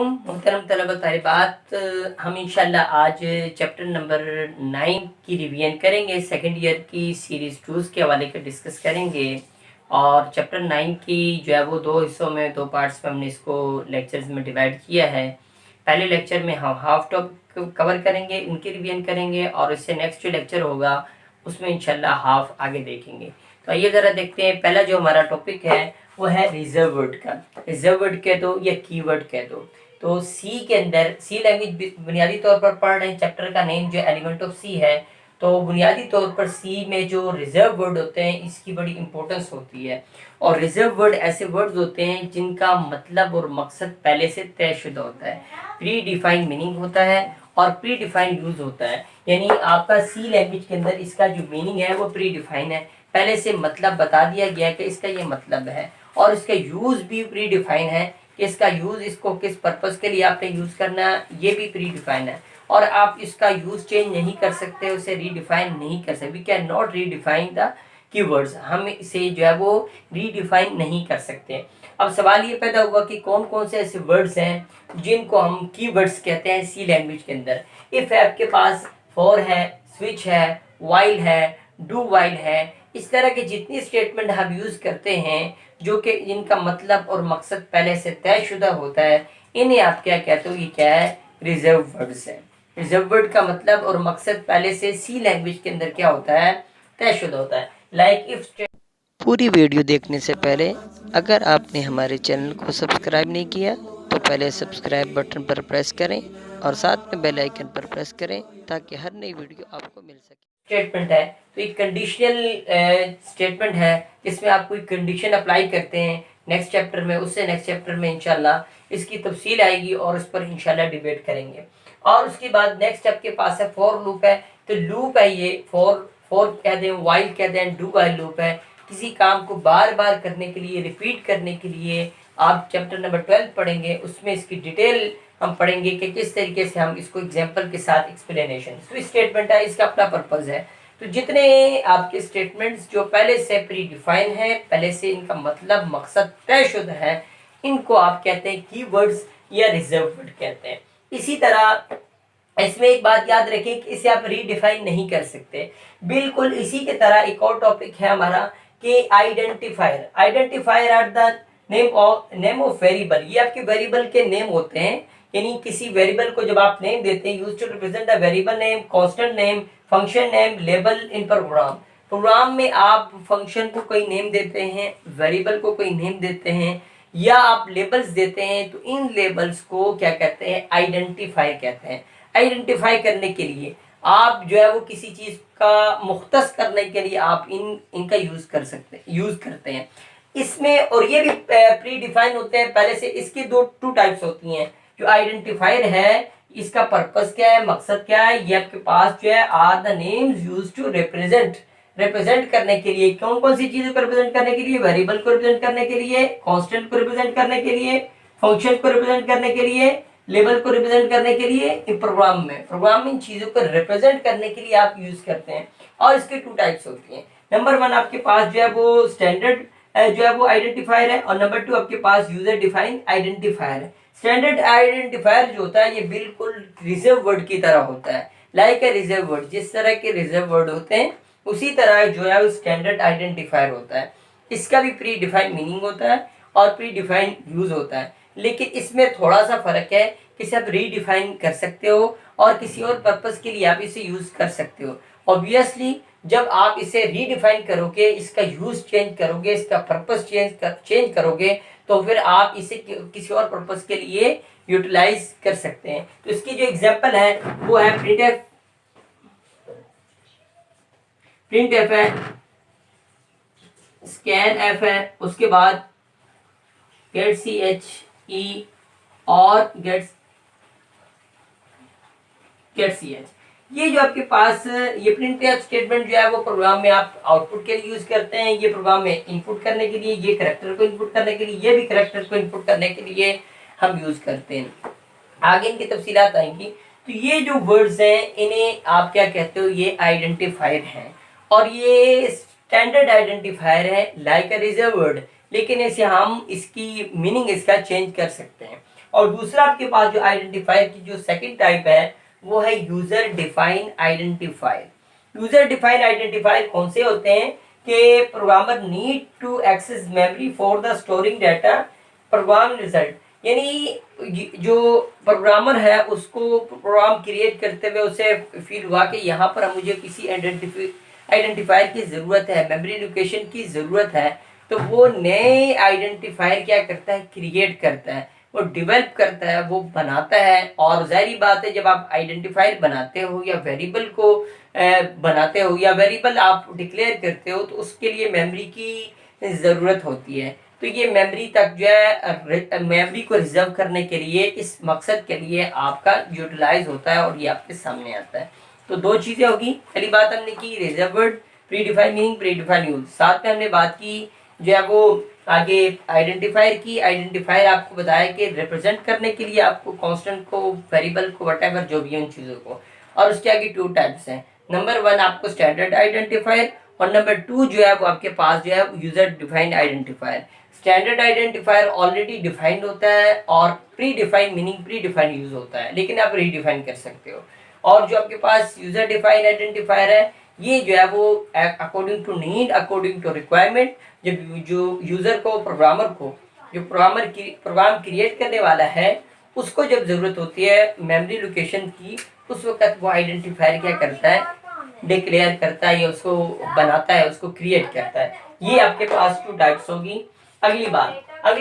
मोहतरम तलबा तालिबात, हम इंशाल्लाह आज चैप्टर नंबर 9 की रिवीजन करेंगे। सेकंड ईयर की सीरीज़ 2 के हवाले का डिस्कस करेंगे। और चैप्टर 9 की जो है वो दो हिस्सों में, दो पार्ट्स में हमने इसको लेक्चर्स में डिवाइड किया है। पहले लेक्चर में हम हाफ टॉपिक कवर करेंगे, उनकी रिवीजन करेंगे, और इससे नेक्स्ट जो लेक्चर होगा उसमें इंशाल्लाह हाफ आगे देखेंगे। तो आइए ज़रा देखते हैं। पहला जो हमारा टॉपिक है वो है रिजर्व वर्ड का। रिजर्व वर्ड कह दो या कीवर्ड कह दो। तो सी के अंदर, सी लैंग्वेज बुनियादी तौर पर पढ़ रहे हैं। चैप्टर का नेम जो एलिमेंट ऑफ सी है। तो बुनियादी तौर पर सी में जो रिजर्व वर्ड होते हैं इसकी बड़ी इंपॉर्टेंस होती है। और रिजर्व वर्ड ऐसे वर्ड्स होते हैं जिनका मतलब और मकसद पहले से तयशुदा होता है, प्री डिफाइंड मीनिंग होता है और प्री डिफाइंड यूज होता है। यानी आपका सी लैंग्वेज के अंदर इसका जो मीनिंग है वो प्री डिफाइन है, पहले से मतलब बता दिया गया कि इसका ये मतलब है, और इसका यूज भी प्री डिफाइन है कि इसका यूज, इसको किस पर्पस के लिए आपने यूज करना है, ये भी प्री डिफाइन है। और आप इसका यूज चेंज नहीं कर सकते, उसे रीडिफाइन नहीं कर सकते। We can not redefine the keywords, हम इसे जो है वो रीडिफाइन नहीं कर सकते। अब सवाल ये पैदा हुआ कि कौन कौन से ऐसे वर्ड्स हैं जिनको हम कीवर्ड्स कहते हैं सी लैंग्वेज के अंदर। इफ है आपके पास, फॉर है, स्विच है, वाइल है, डू वाइल है, इस तरह के जितनी स्टेटमेंट हम यूज करते हैं जो कि इनका मतलब और मकसद पहले से तयशुदा होता है, इन्हें आप क्या कहते हो? ये क्या है? रिजर्व वर्ड्स है। रिजर्व वर्ड का मतलब और मकसद पहले से सी लैंग्वेज के अंदर क्या होता है? तयशुदा होता है। Like if. पूरी वीडियो देखने से पहले अगर आपने हमारे चैनल को सब्सक्राइब नहीं किया तो पहले सब्सक्राइब बटन पर प्रेस करें और साथ में बेल आइकन पर प्रेस करें ताकि हर नई वीडियो आपको मिल सके। स्टेटमेंट है तो एक कंडीशनल स्टेटमेंट है जिसमें आप कोई कंडीशन अप्लाई करते हैं। नेक्स्ट चैप्टर में, उससे नेक्स्ट चैप्टर में इंशाल्लाह इसकी तफसील आएगी और उस पर इंशाल्लाह डिबेट करेंगे। और उसके बाद नेक्स्ट आपके पास है फॉर लूप है। तो लूप है ये, फॉर कह दें, वाइल कह दें, डू वाइल लूप है। किसी काम को बार बार करने के लिए, रिपीट करने के लिए आप चैप्टर नंबर 12 पढ़ेंगे, उसमें इसकी डिटेल हम पढ़ेंगे कि किस तरीके से हम इसको एग्जाम्पल के साथ एक्सप्लेनेशन। स्विच स्टेटमेंट है, इसका अपना पर्पज है। तो जितने आपके स्टेटमेंट्स जो पहले से प्री डिफाइन है, पहले से इनका मतलब मकसद तयशुदा है, इनको आप कहते हैं कीवर्ड्स या रिजर्व वर्ड कहते हैं। इसी तरह इसमें एक बात याद रखें कि इसे आप रीडिफाइन नहीं कर सकते। बिल्कुल इसी के तरह एक और टॉपिक है हमारा कि identifier. Identifier are the name of variable. ये आपके वेरिएबल के नेम होते हैं। यानी किसी वेरिएबल को जब आप नेम देते हैं, use to represent the variable name, constant name, function name, label in program. Program में आप फंक्शन को कोई नेम देते हैं, वेरिएबल को कोई नेम देते हैं, या आप लेबल्स देते हैं। तो इन लेबल्स को क्या कहते हैं? आइडेंटिफाई कहते हैं। आइडेंटिफाई करने के लिए आप जो है वो किसी चीज का मुख्तस करने के लिए आप इनका यूज कर सकते हैं, यूज करते हैं इसमें। और ये भी प्री डिफाइन होते हैं पहले से। इसकी टू टाइप्स होती हैं। जो आइडेंटिफायर है, इसका पर्पस क्या है, मकसद क्या है? ये आपके पास जो है are the names used to represent करने के लिए। कौन कौन सी चीजों को रिप्रेजेंट करने के लिए? वेरिएबल को रिप्रेजेंट करने के लिए, कांस्टेंट को रिप्रेजेंट करने के लिए, फंक्शन को रिप्रेजेंट करने के लिए, लेबल को रिप्रेजेंट करने के लिए। प्रोग्राम में इन चीजों को रिप्रेजेंट करने के लिए आप यूज करते हैं। और इसके टू टाइप्स होती हैं। नंबर 1 आपके पास जो है वो स्टैंडर्ड जो है वो आइडेंटिफायर है, और नंबर 2 आपके पास यूजर डिफाइंड आइडेंटिफायर है। स्टैंडर्ड आइडेंटिफायर जो होता है ये बिल्कुल रिजर्व वर्ड की तरह होता है। लाइक ए रिजर्व वर्ड, जिस तरह के रिजर्व वर्ड होते हैं उसी तरह जो है वो स्टैंडर्ड आइडेंटिफायर होता है। इसका भी प्री डिफाइंड मीनिंग होता है और प्री डिफाइंड यूज होता है। लेकिन इसमें थोड़ा सा फर्क है कि इसे आप रीडिफाइन कर सकते हो और किसी और पर्पस के लिए आप इसे यूज कर सकते हो। ऑब्वियसली जब आप इसे रीडिफाइन करोगे, इसका यूज चेंज करोगे, इसका पर्पस चेंज करोगे, तो फिर आप इसे किसी और पर्पस के लिए यूटिलाइज कर सकते हैं। तो इसकी जो एग्जांपल है वो है प्रिंट एफ है, स्कैन एफ है, उसके बाद गेट सी एच ई और गेट सी एच। ये जो आपके पास ये प्रिंट एफ स्टेटमेंट जो है वो प्रोग्राम में आप आउटपुट के लिए यूज करते हैं। ये प्रोग्राम में इनपुट करने के लिए, ये कैरेक्टर को इनपुट करने के लिए, ये भी कैरेक्टर को इनपुट करने के लिए हम यूज करते हैं। आगे इनकी तफसीलात आएंगी। तो ये जो वर्ड्स हैं इन्हें आप क्या कहते हो? ये आइडेंटिफायर हैं। और ये स्टैंडर्ड आइडेंटिफायर है लाइक अ रिजर्व वर्ड, लेकिन इसे हम इसकी मीनिंग इसका चेंज कर सकते हैं। और दूसरा आपके पास जो आइडेंटिफायर की जो सेकंड टाइप है वो है user define identifier. User define identifier कौन से होते हैं कि programmer need to access memory for the storing data program result, यानी जो प्रोग्रामर है उसको प्रोग्राम क्रिएट करते हुए उसे फील हुआ कि यहाँ पर मुझे किसी आइडेंटिफायर की जरूरत है, मेमोरी लोकेशन की जरूरत है, तो वो नए आइडेंटिफायर क्या करता है, क्रिएट करता है, वो डेवलप करता है, वो बनाता है। और जाहिर बात है जब आप आइडेंटिफायर बनाते हो या वेरिएबल को बनाते हो या वेरिएबल आप डिक्लेयर करते हो तो उसके लिए मेमोरी की जरूरत होती है। तो ये मेमोरी तक जो है मेमोरी को रिजर्व करने के लिए इस मकसद के लिए आपका यूटिलाइज होता है और ये आपके सामने आता है। तो दो चीजें होगी, पहली बात हमने की reserved pre defined meaning predefined use, साथ में हमने बात की जो है वो आगे आइडेंटिफायर की। आइडेंटिफायर आपको बताया कि रिप्रेजेंट करने के लिए आपको कांस्टेंट को, वेरिएबल को, व्हाटएवर जो भी है उन चीजों को। और उसके आगे टू टाइप्स हैं, नंबर 1 आपको स्टैंडर्ड आइडेंटिफायर और नंबर 2 जो है वो आपके पास जो है user defined identifier. Standard identifier already defined होता है और pre defined meaning predefined use होता है, लेकिन आप रीडिफाइन कर सकते हो। और जो आपके पास यूजर डिफाइंड आइडेंटिफायर है ये जो है वो according to need, according to requirement, जब जो यूजर को, प्रोग्रामर को, जो प्रोग्राम क्रिएट करने वाला है उसको जब जरूरत होती है मेमोरी लोकेशन की, उस वक्त वो आइडेंटिफायर क्या करता है, डिक्लेयर करता है, या उसको बनाता है, उसको क्रिएट करता है। ये आपके पास टू टाइप्स होगी। अगली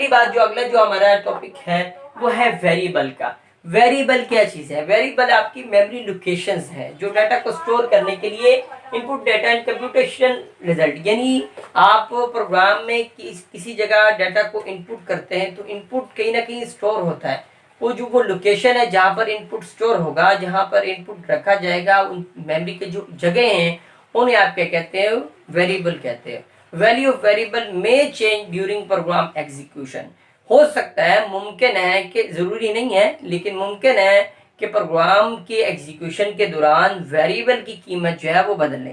बात जो अगला जो हमारा टॉपिक है वो है वेरिएबल का। वेरिएबल क्या चीज है, वेरिएबल आपकी मेमोरी लोकेशंस है जो डाटा को स्टोर करने के लिए input data and computation result, यानी आप प्रोग्राम में किसी जगह डाटा को इनपुट करते हैं तो इनपुट कहीं ना कहीं स्टोर होता है। वो लोकेशन है जहां पर इनपुट स्टोर होगा, जहां पर इनपुट रखा जाएगा, उन मेमोरी के जो जगह हैं उन्हें आप क्या कहते हैं, वेरिएबल कहते हैं। वैल्यू ऑफ वेरिएबल में चेंज ड्यूरिंग प्रोग्राम एग्जीक्यूशन, हो सकता है, मुमकिन है कि जरूरी नहीं है लेकिन मुमकिन है कि प्रोग्राम के एग्जीक्यूशन के दौरान वेरिएबल की कीमत जो है वो बदले।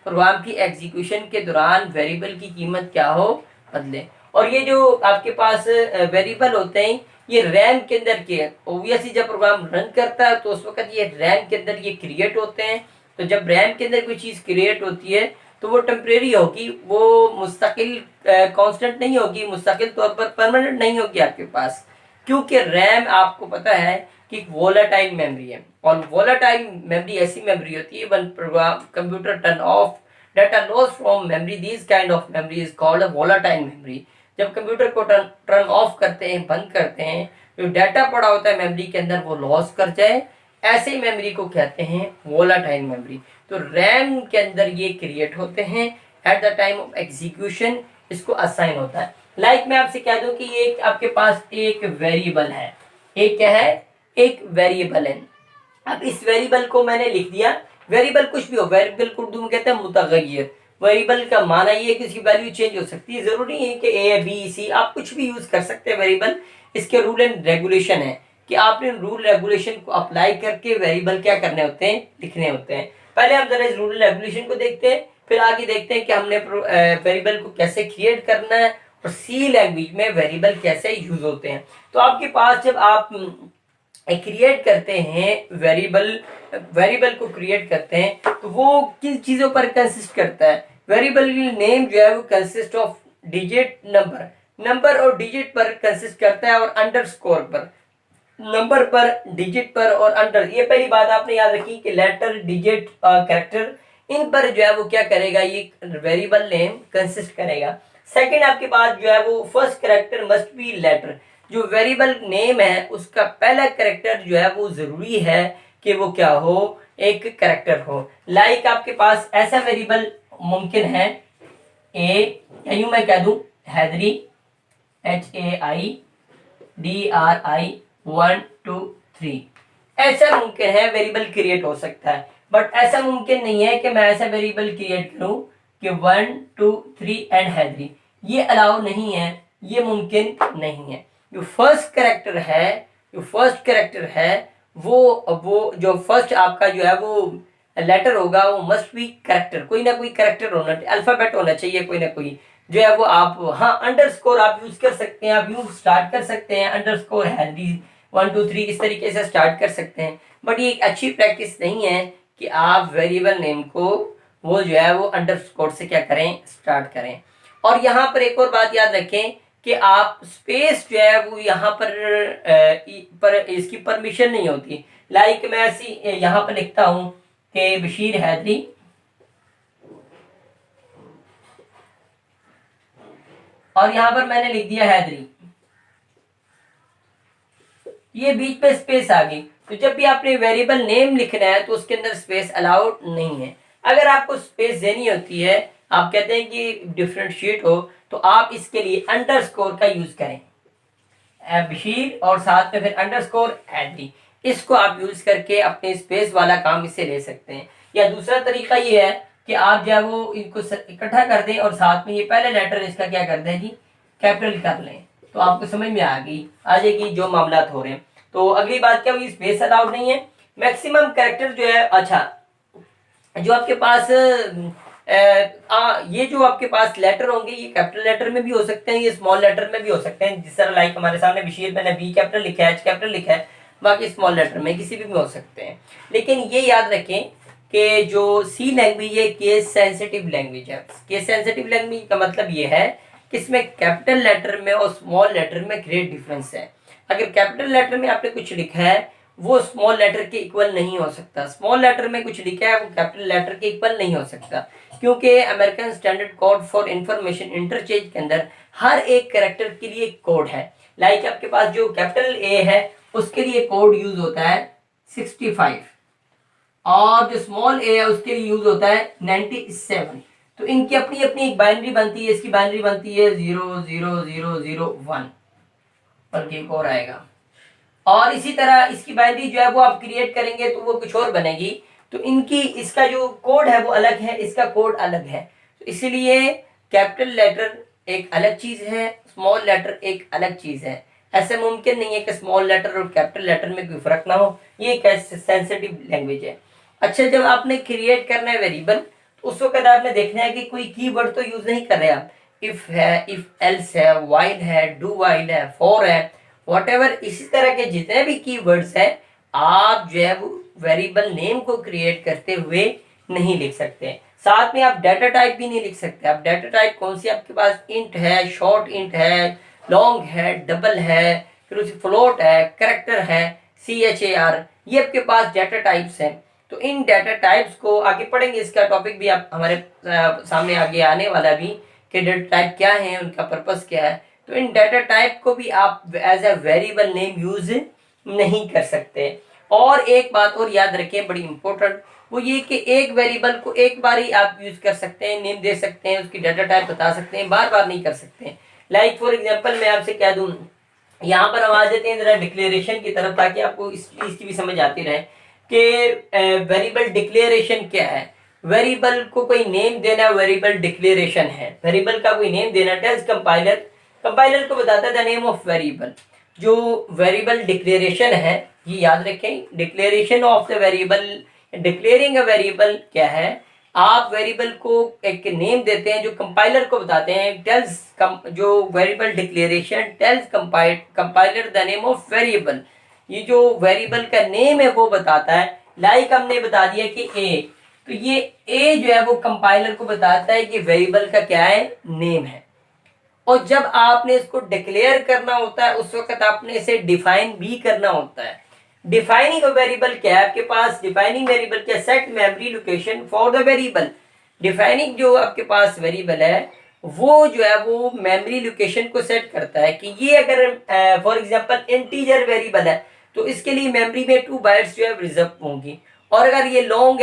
प्रोग्राम की एग्जीक्यूशन के दौरान वेरिएबल की कीमत क्या हो, बदले। और ये जो आपके पास वेरिएबल होते हैं ये रैम के अंदर के, ओबियसली जब प्रोग्राम रन करता है तो उस वक्त ये रैम के अंदर ये क्रिएट होते हैं। तो जब रैम के अंदर कोई चीज क्रिएट होती है तो वो टेम्परेरी होगी, वो मुस्तकिल कांस्टेंट नहीं होगी, मुस्तकिल तौर पर परमानेंट नहीं होगी आपके पास, क्योंकि रैम आपको पता है कि वोलाटाइल मेमोरी है। और वोलाटाइल मेमोरी ऐसी मेमोरी होती है when program computer turn off data loss from memory, this kind of memory is called a volatile memory. जब कंप्यूटर को टर्न ऑफ करते हैं, बंद करते हैं, जो डाटा पड़ा होता है मेमोरी के अंदर वो लॉस कर जाए, ऐसे मेमोरी को कहते हैं वोलाटाइल मेमोरी। तो रैम के अंदर ये क्रिएट होते हैं at the time of execution, इसको असाइन होता है। लाइक मैं आपसे कह दूं कि ये आपके पास एक वेरिएबल है, एक क्या है, एक वेरिएबल है। अब इस वेरिएबल को मैंने लिख दिया, वेरिएबल कुछ भी हो, वेरिएबल को उर्दू में कहते हैं मुतगय्यर। वेरिएबल का माना ये है कि इसकी वैल्यू चेंज हो सकती है, जरूरी है कि ए बी सी, आप कुछ भी यूज कर सकते हैं वेरिएबल। इसके रूल एंड रेगुलेशन है कि आपने रूल रेगुलेशन को अप्लाई करके वेरिएबल क्या करने होते हैं, लिखने होते हैं। पहले हम जरा इस रूल रेगुलेशन को देखते हैं, फिर आगे देखते हैं कि हमने वेरिएबल को कैसे क्रिएट करना है और सी लैंग्वेज में वेरिएबल कैसे यूज होते हैं। तो आपके पास जब आप क्रिएट करते हैं वेरिएबल को क्रिएट करते हैं तो वो किन चीजों पर कंसिस्ट करता है, वेरिएबल नेम जो है वो कंसिस्ट ऑफ डिजिट, नंबर और डिजिट पर कंसिस्ट करता है, और अंडरस्कोर पर, नंबर पर, डिजिट पर और अंडर। ये पहली बात आपने याद रखी कि लेटर, डिजिट, कैरेक्टर, इन पर जो है वो क्या करेगा, ये वेरिएबल नेम कंसिस्ट करेगा। सेकंड आपके पास जो है वो first character must be letter, जो वेरिएबल नेम है उसका पहला कैरेक्टर जो है वो जरूरी है कि वो क्या हो, एक कैरेक्टर हो। लाइक आपके पास ऐसा वेरिएबल मुमकिन है ए, यूं मैं कह दूं हैदरी, HAIDRI 1 2 3, ऐसा मुमकिन है वेरिएबल क्रिएट हो सकता है। बट ऐसा मुमकिन नहीं है कि मैं ऐसा वेरिएबल क्रिएट करूं कि 1 2 3 एंड हैदरी, ये अलाउ नहीं है, ये मुमकिन नहीं है। जो फर्स्ट कैरेक्टर है वो जो फर्स्ट आपका जो है वो लेटर होगा वो मस्ट बी कैरेक्टर, कोई ना कोई कैरेक्टर होना, अल्फाबेट होना चाहिए कोई ना कोई जो है वो। आप हाँ अंडरस्कोर आप यूज कर सकते हैं, आप यूज स्टार्ट कर सकते हैं, अंडरस्कोर हैदरी 1 2 3 इस तरीके से स्टार्ट कर सकते हैं। बट ये एक अच्छी प्रैक्टिस नहीं है कि आप वेरिएबल नेम को वो जो है वो अंडरस्कोर से क्या करें, स्टार्ट करें। और यहाँ पर एक और बात याद रखें कि आप स्पेस जो है वो यहाँ पर इसकी परमिशन नहीं होती। लाइक मैं ऐसी यहाँ पर लिखता हूं कि बशीर हैदरी, और यहां पर मैंने लिख दिया हैदरी, ये बीच में स्पेस आ गई। तो जब भी आपने वेरिएबल नेम लिखना है तो उसके अंदर स्पेस अलाउड नहीं है। अगर आपको स्पेस देनी होती है, आप कहते हैं कि डिफरेंशिएट हो, तो आप इसके लिए अंडरस्कोर का यूज करें, बशीर और साथ में फिर अंडरस्कोर हैदरी, इसको आप यूज करके अपने स्पेस वाला काम इससे ले सकते हैं। या दूसरा तरीका ये है कि आप जो है वो इनको इकट्ठा कर दें और साथ में ये पहले लेटर इसका क्या कर दें जी, कैपिटल कर लें, तो आपको समझ में आ जाएगी जो मामला हो रहे हैं। तो अगली बात क्या हुई, स्पेस अलाउड नहीं है। मैक्सिमम कैरेक्टर जो है, अच्छा जो आपके पास ये जो आपके पास लेटर होंगे, ये कैपिटल लेटर में भी हो सकते हैं, ये स्मॉल लेटर में भी हो सकते हैं। जिस तरह लाइक हमारे सामने बशीर मैंने बी कैपिटल लिखा है, एच कैपिटल लिखा है, बाकी स्मॉल लेटर में किसी भी हो सकते हैं। लेकिन ये याद रखें कि जो सी लैंग्वेज है केस सेंसिटिव लैंग्वेज है। केस सेंसिटिव लैंग्वेज का मतलब ये है कि इसमें कैपिटल लेटर में और स्मॉल लेटर में ग्रेट डिफरेंस है। अगर कैपिटल लेटर में आपने कुछ लिखा है वो स्मॉल लेटर के इक्वल नहीं हो सकता, स्मॉल लेटर में कुछ लिखा है वो कैपिटल लेटर के इक्वल नहीं हो सकता, क्योंकि American standard code for information interchange के अंदर हर एक कैरेक्टर के लिए कोड है। लाइक आपके पास जो कैपिटल ए है उसके लिए कोड यूज होता है 65, और जो स्मॉल ए है उसके लिए यूज होता है 97। तो इनकी अपनी अपनी एक बाइनरी बनती है, इसकी बाइनरी बनती है 00001, बल्कि एक और आएगा, और इसी तरह इसकी बाइनरी जो है वो आप क्रिएट करेंगे तो वो कुछ और बनेगी। तो इनकी इसका जो कोड है वो अलग है, इसका कोड अलग है। तो इसीलिए कैपिटल लेटर एक अलग चीज है, स्मॉल लेटर एक अलग चीज है। ऐसे मुमकिन नहीं है कि स्मॉल लेटर और कैपिटल लेटर में कोई फर्क ना हो, ये एक सेंसिटिव लैंग्वेज है। अच्छा, जब आपने क्रिएट करना है वेरिएबल तो उस वक्त आपने देखना है कि कोई कीवर्ड तो यूज नहीं कर रहे आप। इफ है, इफ एल्स है, व्हाइल है, डू व्हाइल है, फॉर है, व्हाटएवर, इसी तरह के जितने भी कीवर्ड्स हैं आप जो है वो वेरिएबल नेम को क्रिएट करते हुए नहीं लिख सकते। साथ में आप डाटा टाइप भी नहीं लिख सकते। आप डाटा टाइप कौन सी, आपके पास इंट है, शॉर्ट इंट है, लॉन्ग है, डबल है, फिर उसी फ्लोट है, कैरेक्टर है, CHAR, ये आपके पास डाटा टाइप्स हैं। तो इन डाटा टाइप्स को आगे पढ़ेंगे, इसका टॉपिक भी आप हमारे सामने आगे आने वाला भी कि डाटा टाइप क्या है, उनका पर्पस क्या है। तो इन डाटा टाइप को भी आप as a variable name use नहीं कर सकते। और एक बात और याद रखें बड़ी इंपॉर्टेंट, वो ये कि एक वेरिएबल को एक बार ही आप यूज कर सकते हैं, नेम दे सकते हैं, उसकी डाटा टाइप बता सकते हैं, बार बार नहीं कर सकते। लाइक फॉर एग्जांपल मैं आपसे कह दूं, यहाँ पर हम आ जाते हैं जरा डिक्लेरेशन की तरफ, ताकि आपको इस चीज की भी समझ आती रहे कि वेरिएबल डिक्लेरेशन क्या है। वेरिएबल को कोई नेम देना वेरिएबल डिक्लेरेशन है। वेरिएबल का कोई नेम देना टेल्स कंपाइलर, कंपाइलर को बताता है द नेम ऑफ वेरिएबल। जो वेरिएबल डिक्लेरेशन है ये याद रखें, declaration of the variable, declaring a variable क्या है, आप वेरिएबल को एक नेम देते हैं जो कंपाइलर को बताते हैं। टेल्स जो variable declaration tells compiler the name of variable, ये जो वेरिएबल का नेम है वो बताता है। लाइक हमने बता दिया कि ए, तो ये ए जो है वो कंपाइलर को बताता है कि वेरिएबल का क्या है, नेम है। और जब आपने इसको डिक्लेयर करना होता है उस वक्त आपने इसे डिफाइन भी करना होता है। डिफाइनिंग अ वेरिएबल क्या है आपके पास, डिफाइनिंग वेरिएबल क्या, set memory location for the variable. Defining जो आपके पास वेरिएबल है वो जो है वो मेमोरी लोकेशन को सेट करता है कि ये अगर फॉर एग्जांपल इंटीजर वेरिएबल है तो इसके लिए मेमोरी में 2 बाइट्स जो है रिजर्व होंगी, और अगर ये लॉन्ग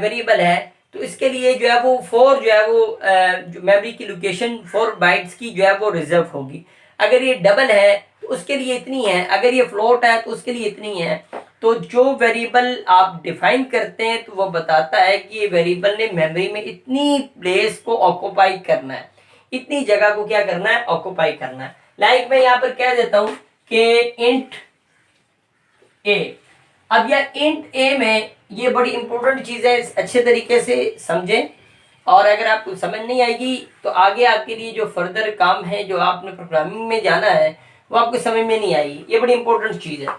वेरिएबल है तो इसके लिए जो है वो 4 जो है वो मेमोरी की लोकेशन 4 बाइट्स की जो है वो रिजर्व होगी। अगर ये डबल है तो उसके लिए इतनी है, अगर ये फ्लोट है तो उसके लिए इतनी है। तो जो वेरिएबल आप डिफाइन करते हैं तो वो बताता है कि ये वेरिएबल ने मेमोरी में इतनी प्लेस को ऑक्यूपाई करना है, इतनी जगह को क्या करना है, ऑक्यूपाई करना है। लाइक मैं यहाँ पर कह देता हूं कि इंट ए। अब यह इंट ए में ये बड़ी इंपॉर्टेंट चीज है, अच्छे तरीके से समझें, और अगर आपको समझ नहीं आएगी तो आगे आपके लिए जो फर्दर काम है, जो आपने प्रोग्रामिंग में जाना है, वो आपको समझ में नहीं आएगी। ये बड़ी इंपॉर्टेंट चीज है।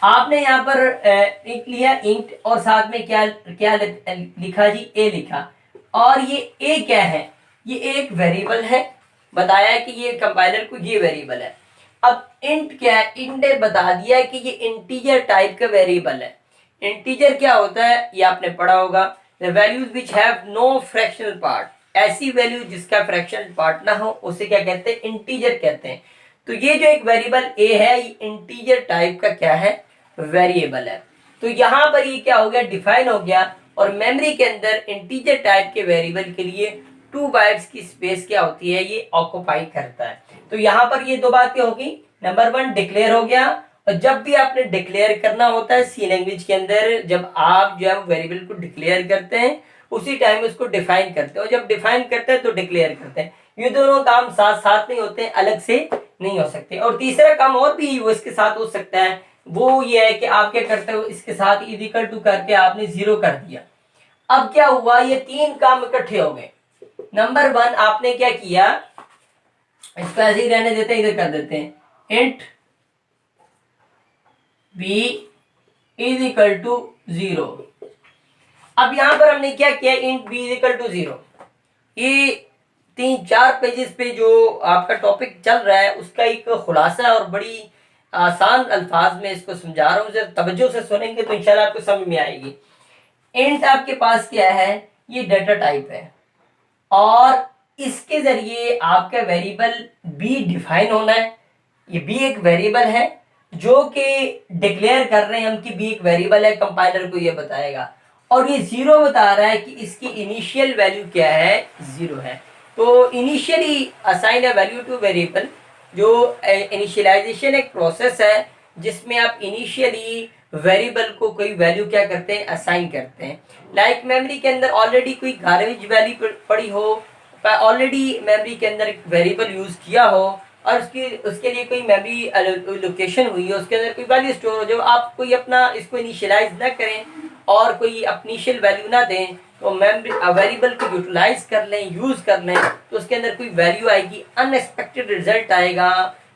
आपने यहाँ पर इंट लिया, इंट, और साथ में क्या क्या लिखा जी, ए लिखा। और ये ए क्या है, ये एक वेरिएबल है, बताया है कि ये कंपाइलर को ये वेरिएबल है। अब इंट क्या है, इंट ने बता दिया कि ये इंटीजर टाइप का वेरिएबल है। इंटीजर क्या होता है ये आपने पढ़ा होगा, the values which have no fractional part, ऐसी वैल्यू जिसका फ्रैक्शनल पार्ट ना हो उसे क्या कहते हैं, इंटीजर कहते हैं। तो ये जो एक वेरिएबल ए है ये इंटीजर टाइप का क्या है, वेरिएबल है। तो यहाँ पर ये क्या हो गया, डिफाइन हो गया। और मेमोरी के अंदर इंटीजर टाइप के वेरिएबल के लिए 2 बाइट्स की स्पेस क्या होती है, ये ऑक्युपाई करता है। तो यहाँ पर ये दो बातें होगी, नंबर 1 डिक्लेयर हो गया। और जब भी आपने डिक्लेयर करना होता है सी लैंग्वेज के अंदर, जब आप जो है वेरिएबल को डिक्लेयर करते हैं उसी टाइम उसको डिफाइन करते हैं, और जब डिफाइन करते हैं तो डिक्लेयर करते हैं। ये दोनों काम साथ साथ नहीं होते, अलग से नहीं हो सकते। और तीसरा काम और भी वो इसके साथ हो सकता है, वो ये है कि आप क्या करते हो, इसके साथ इक्वल टू करके आपने 0 कर दिया। अब क्या हुआ, ये 3 काम इकट्ठे हो गए। नंबर 1 आपने क्या किया, इसको ऐसे ही रहने देते हैं, इधर कर देते हैं, int b is equal to 0। अब यहां पर हमने क्या किया, int b is equal to 0। ये 3-4 पेजेस पे जो आपका टॉपिक चल रहा है उसका एक खुलासा और बड़ी आसान अल्फाज में इसको समझा रहा हूं, जब तवज्जो से सुनेंगे तो इंशाल्लाह आपको समझ में आएगी। इंट आपके पास क्या है, ये डाटा टाइप है, और इसके जरिए आपका वेरिएबल बी डिफाइन होना है। ये बी एक वेरिएबल है जो कि डिक्लेयर कर रहे हैं हम कि बी एक वेरिएबल है, कंपाइलर को ये बताएगा। और ये 0 बता रहा है कि इसकी इनिशियल वैल्यू क्या है, 0 है। तो initially assign a value two variable, जो इनिशियलाइजेशन एक प्रोसेस है जिसमें आप इनिशियली वेरिएबल को कोई वैल्यू क्या करते हैं, असाइन करते हैं। लाइक मेमोरी के अंदर ऑलरेडी कोई गार्बेज वैल्यू पड़ी हो, ऑलरेडी मेमोरी के अंदर एक वेरिएबल यूज किया हो, और उसके लिए कोई मेमोरी लोकेशन हुई है, उसके अंदर कोई वैल्यू स्टोर हो, जब आप कोई अपना इसको इनिशियलाइज ना करें और कोई इनिशियल वैल्यू ना दें, तो मेमोरी वेरिएबल को यूटिलाइज कर लें, यूज कर लें, तो उसके अंदर कोई वैल्यू आएगी, अनएक्सपेक्टेड रिजल्ट आएगा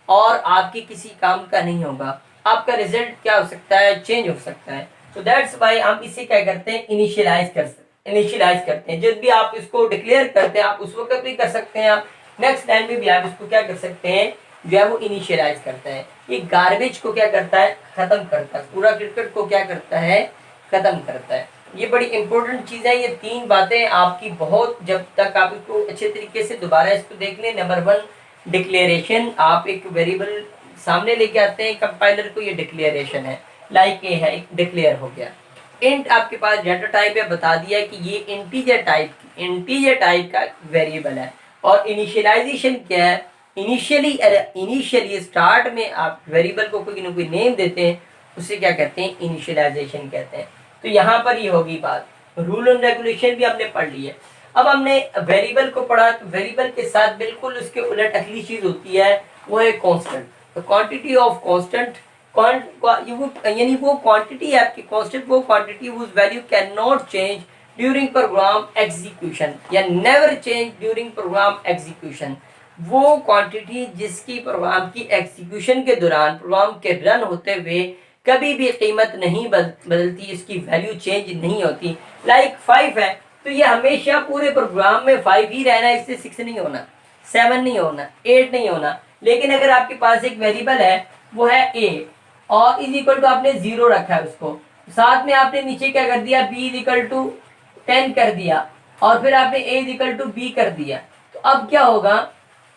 और आपके किसी काम का नहीं होगा। आपका रिजल्ट क्या हो सकता है, चेंज हो सकता है। तो दैट्स व्हाई हम इसे क्या करते हैं, इनिशियलाइज करते हैं। जब भी आप इसको डिक्लेयर करते हैं, आप उस वक्त भी कर सकते हैं, आप नेक्स्ट लाइन में भी आप इसको क्या कर सकते हैं, जो है वो इनिशियलाइज करते हैं। ये गार्बेज को क्या करता है, खत्म करता है, पूरा क्रिकेट को क्या करता है, खत्म करता है। ये बड़ी इंपॉर्टेंट चीज है। ये 3 बातें आपकी बहुत, जब तक आप इसको अच्छे तरीके से दोबारा इसको देख लें। नंबर 1 डिक्लेरेशन, आप एक वेरिएबल सामने लेके आते हैं कंपाइलर को, ये डिक्लेरेशन है, लाइक ए है, डिक्लेयर हो गया। इंट आपके पास डाटा टाइप है, बता दिया कि ये इंटीजर टाइप का वेरिएबल है। और इनिशियलाइजेशन क्या है, इनिशियली स्टार्ट में आप वेरिएबल को कोई ना कोई नेम देते हैं, उसे क्या कहते हैं, इनिशियलाइजेशन कहते हैं। तो यहाँ पर ये होगी बात। रूल एंड रेगुलेशन भी हमने पढ़ ली है। अब हमने वेरिएबल को पढ़ा, तो वेरिएबल के साथ बिल्कुल उसके उलट अगली चीज होती है, वो है कांस्टेंट। तो क्वांटिटी ऑफ कांस्टेंट, यानी वो क्वांटिटी है आपकी कांस्टेंट, वो quantity whose value can not change during program execution, या never change during program execution. वो क्वांटिटी जिसकी प्रोग्राम की एग्जीक्यूशन के दौरान, प्रोग्राम के रन होते हुए कभी भी कीमत नहीं बदलती, इसकी वैल्यू चेंज नहीं होती। लाइक 5 है, तो ये हमेशा पूरे प्रोग्राम में 5 ही रहना, इससे 6 नहीं होना, 7 नहीं होना, 8 नहीं होना। लेकिन अगर आपके पास एक वेरिएबल है, वो है a, और इज इक्वल टू आपने 0 रखा है उसको, साथ में आपने नीचे क्या कर दिया, b इज इक्वल टू 10 कर दिया, और फिर आपने a is equal to b कर दिया। तो अब क्या होगा,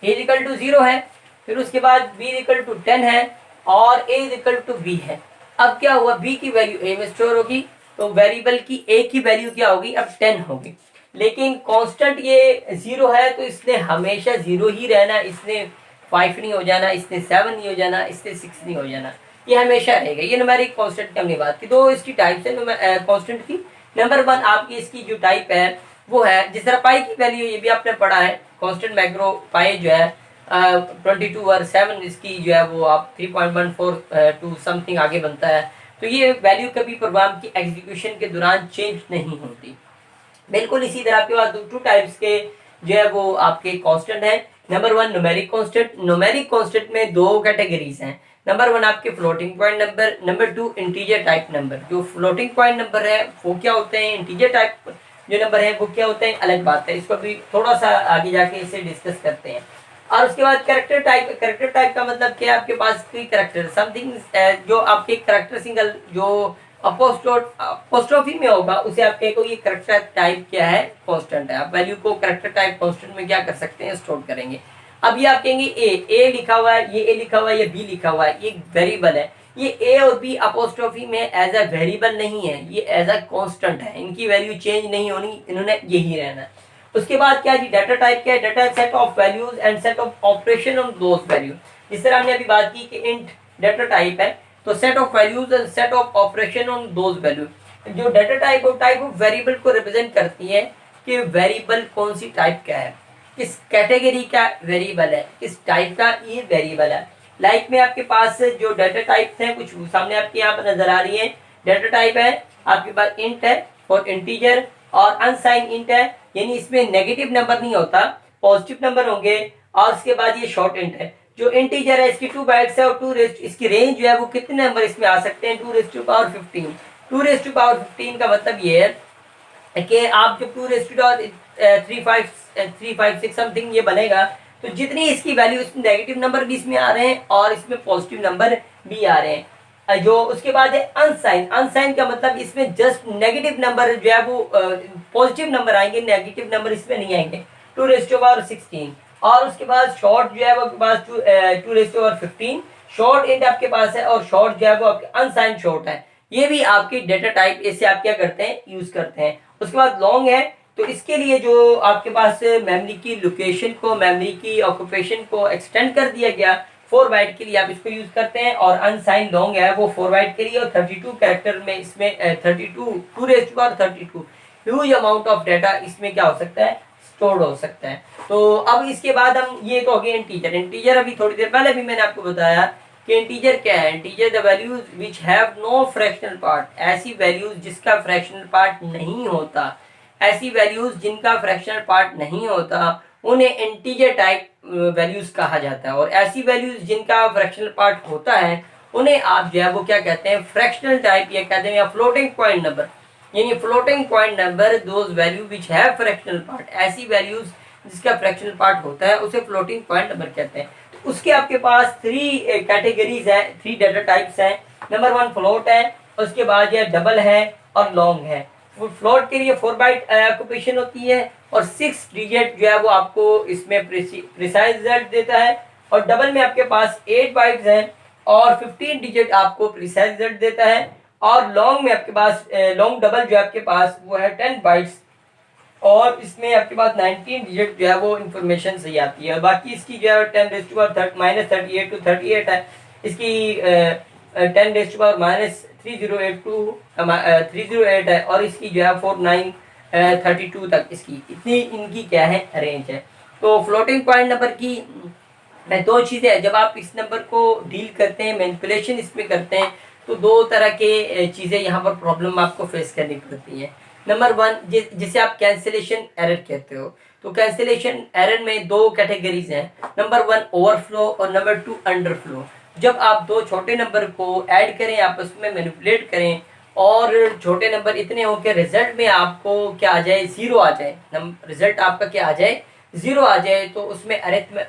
a इज इक्वल टू 0 है, फिर उसके बाद b इज इक्वल टू 10 है, और a is equal to b है। अब क्या हुआ, b की वैल्यू a में स्टोर होगी, तो वेरिएबल की a की वैल्यू क्या होगी, अब 10 होगी। लेकिन कांस्टेंट ये 0 है, तो इसने हमेशा 0 ही रहना, इसने 5 नहीं हो जाना, इसने 7 नहीं हो जाना, इसने 6 नहीं हो जाना, ये हमेशा रहेगा। ये न्यूमेरिक कांस्टेंट की हमने बात की। दो इसकी टाइप्स है कांस्टेंट की। नंबर 1 आपकी इसकी जो टाइप है वो है, जिस तरह पाई की वैल्यू, ये भी आपने पढ़ा है, कांस्टेंट मैक्रो पाई जो है 22 और 7 इसकी जो है वो आप 3.142 समथिंग आगे बनता है। तो ये वैल्यू कभी प्रोग्राम की एग्जीक्यूशन के दौरान चेंज नहीं होती। बिल्कुल इसी तरह आपके पास 2 टाइप्स के जो है वो आपके कांस्टेंट है। Number 1 numeric constant. Numeric constant में 2 कैटेगरीज हैं। नंबर 1 आपके floating point number, number 2 integer type number. जो फ्लोटिंग पॉइंट नंबर है वो क्या होते हैं, इंटीजर टाइप जो नंबर है वो क्या होते हैं, अलग बात है, इसको भी थोड़ा सा आगे जाके इसे डिस्कस करते हैं। और उसके बाद कैरेक्टर टाइप। कैरेक्टर टाइप का मतलब क्या है, आपके पास कोई कैरेक्टर समथिंग जो आपके कैरेक्टर सिंगल जो अपोस्ट्रोफी में होगा उसे आप कहेंगे ये कैरेक्टर टाइप क्या है, कांस्टेंट है। आप वैल्यू को कैरेक्टर टाइप कांस्टेंट में क्या कर सकते हैं, स्टोर करेंगे। अब ये आप कहेंगे ए लिखा हुआ है, ये ए लिखा हुआ है, ये बी लिखा हुआ है, ये वेरिएबल है। ये ए और बी अपोस्ट्रोफी में एज अ वेरिएबल नहीं है, ये एज अ कांस्टेंट है, इनकी वैल्यू चेंज नहीं होनी, इन्होंने यही रहना है। उसके बाद क्या जी, डाटा टाइप क्या है, data set of values and set of operation on those value. जिस तरह हमने अभी बात की कि इंट डाटा टाइप है, तो set of values and set of operation on those value. जो डाटा टाइप और टाइप ऑफ वेरिएबल को रिप्रेजेंट करती है कि वेरिएबल कौन सी टाइप का है, किस कैटेगरी का वेरिएबल है, किस टाइप का ये वेरिएबल है। लाइक में आपके पास जो डाटा टाइप्स हैं कुछ सामने आपके यहाँ पर नजर आ रही है। डाटा टाइप है आपके पास इंट है और इंटीजर और अनसाइन इंट है, यानी इसमें नेगेटिव नंबर नहीं होता, पॉजिटिव नंबर होंगे। और उसके बाद ये शॉर्ट इंट है। जो इंटीजर है इसकी 2 बाइट्स है और इसकी रेंज जो है वो कितने नंबर इसमें आ सकते हैं, 2⁻15। 2⁻15 का मतलब ये है कि आप जब 2⁻356 समथिंग ये बनेगा, तो जितनी इसकी वैल्यू, इसमें नेगेटिव नंबर भी इसमें आ रहे हैं और इसमें पॉजिटिव नंबर भी आ रहे हैं। जो उसके बाद है अनसाइन। अनसाइन का मतलब इसमें जस्ट नेगेटिव नंबर जो है वो पॉजिटिव नंबर आएंगे, नेगेटिव नंबर इसमें नहीं आएंगे। 2⁻16। और उसके बाद शॉर्ट जो है वो आपके पास 2⁻15 शॉर्ट इंट आपके पास है और शॉर्ट जो है वो आपके अनसाइन शॉर्ट है। ये भी आपकी डेटा टाइप, इसे आप क्या करते हैं, यूज करते हैं। उसके बाद लॉन्ग है, तो इसके लिए जो आपके पास मेमोरी की लोकेशन को, मेमोरी की ऑक्यूपेशन को एक्सटेंड कर दिया गया 4 बाइट के लिए, आप इसको यूज करते हैं। और अनसाइन लॉन्ग है वो 4 बाइट के लिए और 32 कैरेक्टर में इसमें 2⁻32 ह्यूज अमाउंट ऑफ डाटा इसमें क्या हो सकता है, स्टोर्ड हो सकता है। तो अब इसके बाद हम, ये तो हो गया इंटीजर। इंटीजर अभी थोड़ी देर पहले भी मैंने आपको बताया कि इंटीजर क्या है। Integer the values which have no fractional part, ऐसी वैल्यूज जिसका फ्रैक्शनल पार्ट नहीं होता, ऐसी वैल्यूज जिनका फ्रैक्शनल पार्ट नहीं होता उन्हें इंटीजर टाइप वैल्यूज कहा जाता है। और ऐसी वैल्यूज जिनका फ्रैक्शनल पार्ट होता है उन्हें आप जो है वो क्या कहते हैं, फ्रैक्शनल टाइप या कहते हैं, या फ्लोटिंग पॉइंट नंबर। यानी floating point number those value which have fractional part, ऐसी वैल्यूज जिसका फ्रैक्शनल पार्ट होता है उसे फ्लोटिंग पॉइंट नंबर कहते हैं। तो उसके आपके पास 3 कैटेगरीज है, 3 डाटा टाइप्स हैं। नंबर 1 फ्लोट है, उसके बाद ये डबल है और लॉन्ग है। फ्लोट के लिए 4 बाइट ऑक्यूपेशन होती है और 6 डिजिट जो है वो आपको इसमें प्रिसाइज रिजल्ट देता है। और डबल में आपके पास 8 बाइट्स हैं और 15 डिजिट आपको प्रिसाइज रिजल्ट देता है। और लॉन्ग में आपके पास लॉन्ग डबल जो है आपके पास वो है 10 बाइट्स और इसमें आपके पास 19 डिजिट जो है वो इंफॉर्मेशन सही आती है। बाकी इसकी जो है 10⁻38 to 38 है, इसकी 10⁻308 है और इसकी जो है 4932 तक इसकी, इतनी इनकी क्या है, रेंज है। तो फ्लोटिंग पॉइंट नंबर की 2 चीज़ें हैं, जब आप इस नंबर को डील करते हैं, मैनिपुलेशन इसमें करते हैं, तो 2 तरह के चीज़ें यहाँ पर प्रॉब्लम आपको फेस करनी पड़ती है। नंबर 1 जिसे आप कैंसिलेशन एरर कहते हो, तो कैंसिलेशन एरर में 2 कैटेगरीज हैं। नंबर 1 ओवरफ्लो और नंबर 2 अंडरफ्लो। जब आप 2 छोटे नंबर को ऐड करें, आपस में मैनिपुलेट करें और छोटे नंबर इतने हो कि रिजल्ट में आपको क्या आ जाए, 0 आ जाए, रिजल्ट आपका क्या आ जाए, 0 आ जाए, तो उसमें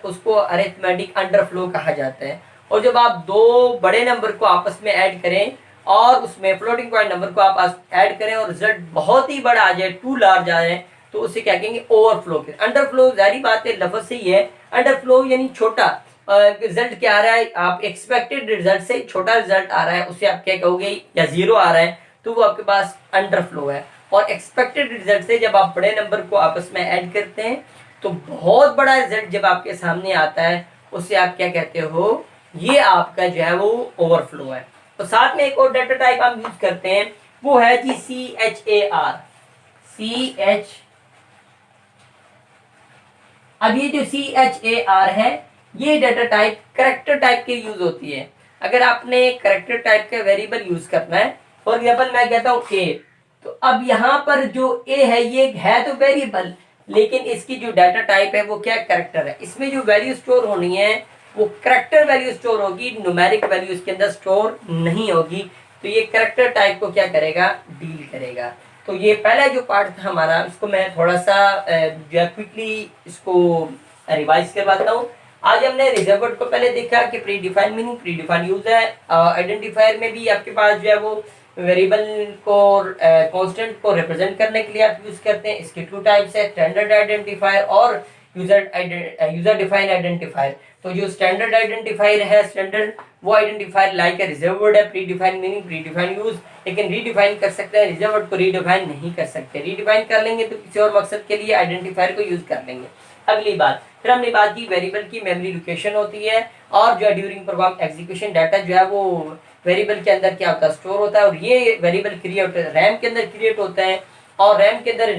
उसको अरिथमेटिक अंडरफ्लो कहा जाता है। और जब आप 2 बड़े नंबर को आपस में ऐड करें और उसमें फ्लोटिंग पॉइंट नंबर को आप ऐड करें और रिजल्ट बहुत ही बड़ा आ जाए, टू लार्ज आ जाए, तो उसे क्या कहेंगे, ओवरफ्लो। अंडरफ्लो जारी बात है, लफ्ज से ही है। अंडरफ्लो यानी छोटा रिजल्ट क्या आ रहा है, आप एक्सपेक्टेड रिजल्ट से छोटा रिजल्ट आ रहा है, उसे आप क्या कहोगे, या 0 आ रहा है, तो वो आपके पास अंडरफ्लो है। और एक्सपेक्टेड रिजल्ट से जब आप बड़े नंबर को आपस में ऐड करते हैं तो बहुत बड़ा रिजल्ट जब आपके सामने आता है, उसे आप क्या कहते हो, ये आपका जो है वो ओवरफ्लो है। तो साथ में एक और डाटा टाइप हम यूज करते हैं, वो है जी CHAR। अब ये जो CHAR है, ये डाटा टाइप करेक्टर टाइप के यूज होती है। अगर आपने करेक्टर टाइप का वेरिएबल यूज करना है, फॉर एग्जाम्पल मैं कहता हूँ A, तो अब यहाँ पर जो A है ये है तो वेरिएबल, लेकिन इसकी जो डाटा टाइप है वो क्या, करेक्टर है। इसमें जो वैल्यू स्टोर होनी है वो करेक्टर वैल्यू स्टोर होगी, न्यूमेरिक वैल्यू इसके अंदर स्टोर नहीं होगी। तो ये करेक्टर टाइप को क्या करेगा, डील करेगा। तो ये पहला जो पार्ट था हमारा, इसको मैं थोड़ा सा जो है क्विकली इसको रिवाइज करवाता हूँ। आज हमने रिजर्व वर्ड को पहले देखा कि pre defined meaning, predefined use है। आइडेंटिफायर में भी आपके पास जो है वो वेरिएबल को कांस्टेंट को रिप्रेजेंट करने के लिए आप यूज करते हैं। इसके टू टाइप्स है, स्टैंडर्ड आइडेंटिफायर और यूजर डिफाइंड आइडेंटिफायर। तो जो स्टैंडर्ड आइडेंटिफायर है, स्टैंडर्ड वो identifier like a reserve word है, predefined meaning, predefined use, लेकिन रीडिफाइन कर सकते हैं। रिजर्व वर्ड को रीडिफाइन नहीं कर सकते, रीडिफाइन कर लेंगे तो किसी और मकसद के लिए आइडेंटिफायर को यूज कर लेंगे। अगली बात, फिर हमने बात की वेरिएबल की मेमोरी लोकेशन होती है, और जो है ड्यूरिंग प्रोग्राम एग्जीक्यूशन डाटा जो है वो वेरिएबल के अंदर क्या होता है, स्टोर होता है। और ये वेरिएबल क्रिएट रैम के अंदर क्रिएट होता है, और रैम के अंदर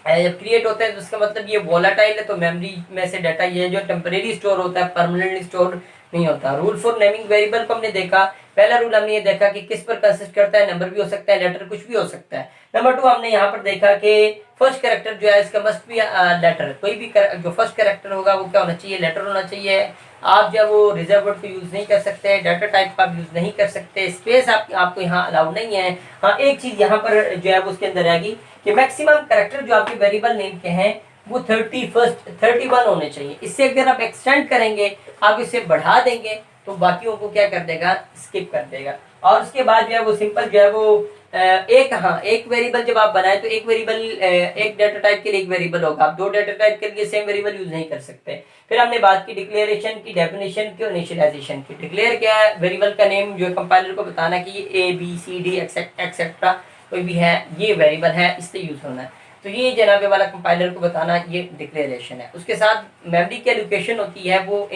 जब क्रिएट होता है तो उसका मतलब ये वोलाटाइल है। तो मेमोरी में से डाटा ये जो टेम्परेरी स्टोर होता है, परमानेंटली स्टोर नहीं होता। रूल फॉर नेमिंग वेरिएबल को हमने देखा, पहला रूल हमने ये देखा कि किस पर कंसिस्ट करता है, नंबर भी हो सकता है, लेटर कुछ भी हो सकता है। नंबर 2 हमने यहाँ पर देखा कि फर्स्ट कैरेक्टर जो है इसका मस्ट बी लेटर, कोई भी जो फर्स्ट कैरेक्टर होगा वो क्या होना चाहिए, लेटर होना चाहिए। आप जब वो रिजर्व वर्ड को यूज नहीं कर सकते, डाटा टाइप का यूज नहीं कर सकते, स्पेस आपको यहाँ अलाउड नहीं है। हाँ, एक चीज यहाँ पर जो है वो उसके अंदर रहेगी कि मैक्सिमम कैरेक्टर जो आपके वेरिएबल नेम के हैं वो 31 होने चाहिए। इससे अगर आप एक्सटेंड करेंगे, आप इसे बढ़ा देंगे तो बाकियों को क्या कर देगा, स्किप कर देगा। और उसके बाद जो है वो सिंपल जो है वो एक वेरिएबल जब आप बनाए तो एक वेरिएबल एक डाटा टाइप के लिए एक वेरिएबल होगा, आप 2 डाटा टाइप के लिए सेम वेरिएबल यूज नहीं कर सकते। फिर हमने बात की डिक्लेरेशन की, डेफिनेशन की और इनिशियलाइजेशन की। डिक्लेयर क्या है, वेरिएबल का नेम जो है कंपाइलर को बताना कि ये ABCD एक्सेट्रा कोई भी है, ये वेरिएबल है, इससे यूज होना है। तो ये जनाबे वाला कंपाइलर को बताना, ये डिक्लेरेशन है। उसके साथ मेमोरी की एलोकेशन होती है, वो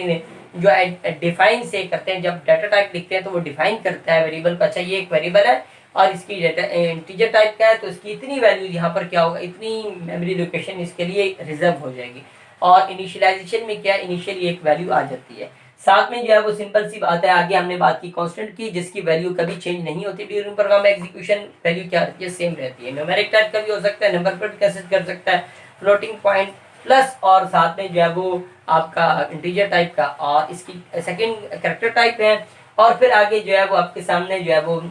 जो डिफाइन से करते हैं। जब डाटा टाइप लिखते हैं तो वो डिफाइन करता है वेरिएबल को, अच्छा ये एक वेरिएबल है और इसकी डाटा इंटीजर टाइप का है, तो इसकी इतनी वैल्यू यहाँ पर क्या होगा, इतनी मेमोरी लोकेशन इसके लिए रिजर्व हो जाएगी। और इनिशियलाइजेशन में क्या, इनिशियली एक वैल्यू आ जाती है। साथ में जो है वो सिंपल सी बात है, आगे हमने बात की कांस्टेंट की, जिसकी वैल्यू कभी चेंज नहीं होती ड्यूरिंग प्रोग्राम एग्जीक्यूशन, वैल्यू क्या रहती है, सेम रहती है। न्यूमेरिक टाइप का भी हो सकता है, नंबर पर भी कंसिडर कर सकता है, फ्लोटिंग पॉइंट प्लस, और साथ में जो है वो आपका इंटीजर टाइप का, और इसकी सेकंड कैरेक्टर टाइप है। और फिर आगे जो है वो आपके सामने जो है वो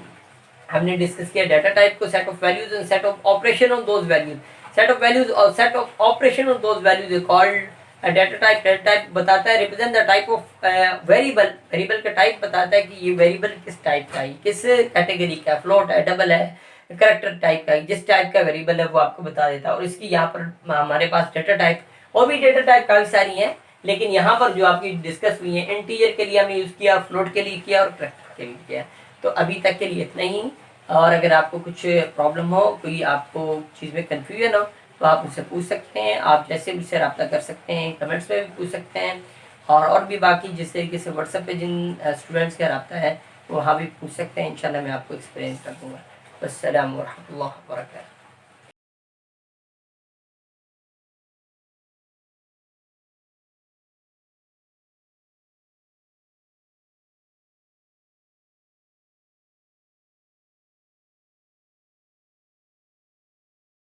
हमने डिस्कस किया डाटा टाइप को, set of values and set of operation on those values. Set of values और set of operation on those values is called data type. Data type बताता है represent the type of variable, variable का type बताता है कि ये variable किस type का है, किस कैटेगरी का, फ्लोट है, डबल है, कैरेक्टर टाइप का, जिस टाइप का वेरिएबल है वो आपको बता देता है। और इसकी यहाँ पर हमारे पास डाटा टाइप और भी डाटा टाइप काफी सारी हैं, लेकिन यहाँ पर जो आपकी डिस्कस हुई है, इंटीजर के लिए हमने यूज किया, फ्लोट के लिए किया और कैरेक्टर के लिए किया। तो अभी तक के लिए इतना ही। और अगर आपको कुछ प्रॉब्लम हो, कोई आपको चीज़ में कन्फ्यूजन हो, तो आप मुझसे पूछ सकते हैं। आप जैसे मुझसे रब्ता कर सकते हैं, कमेंट्स में भी पूछ सकते हैं, और भी बाकी जिस तरीके से व्हाट्सएप पे जिन स्टूडेंट्स का रब्ता है वहाँ भी पूछ सकते हैं। इंशाल्लाह मैं आपको एक्सप्लेन कर दूँगा। अस्सलामु अलैकुम व रहमतुल्लाहि व बरकातहू।